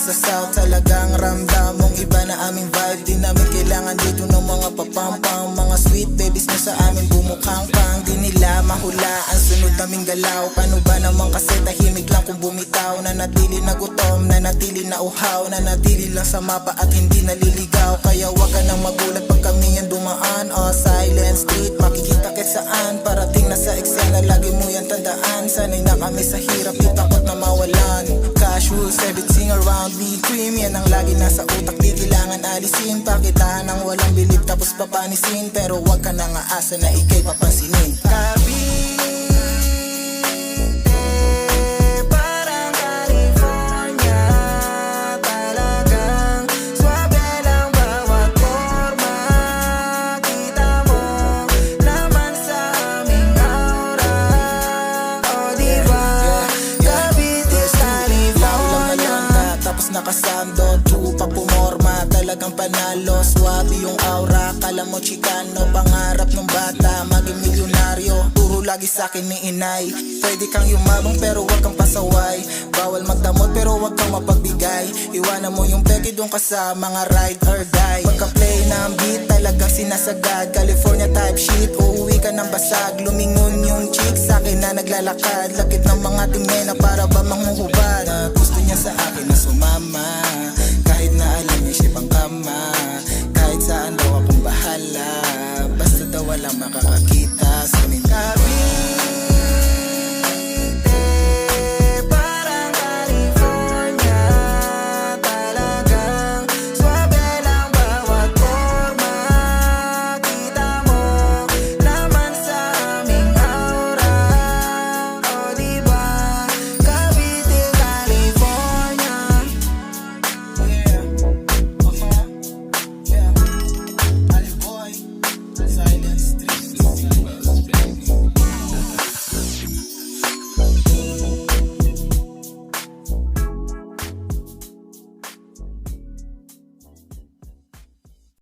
sa South, talagang ramdam mong iba na aming vibe. Di namin kailangan dito ng mga papampang, mga sweet babies na sa amin bumukhang pang. Di nila mahula ang sunod naming galaw. Paano ba naman kasi tahimik lang kung bumitaw. Nanatili na gutom, nanatili na uhaw, nanatili lang sa mapa at hindi naliligaw. Kaya wag ka nang magulat pag kami yan dumaan. Silent street, makikita kahit saan. Parating na sa eksena, lagi mo yan tandaan. Sanay na kami sa hirap, di takot na mawalan. Casual, everything around me cream. Yan ang lagi nasa utak, di kailangan alisin. Pakitaan ng walang bilib tapos papanisin. Pero wag ka nang aasa na ikay papansinin. Nakasando, tupa pumorma, talagang panalo. Swabe yung aura, kala mo chikano. Pangarap ng bata, maging milyonaryo. Puro lagi sa'kin ni inay. Pwede kang yumabang pero wag kang pasaway. Bawal magdamot pero wag kang mapagbigay. Iwanan mo yung peke doon ka sa mga ride or die. Pagka-play ng beat, talagang sinasagad. California type shit, uuwi ka ng basag. Lumingon yung chick sa'kin na naglalakad. Lakit ng mga tingena para ba manghuhubad.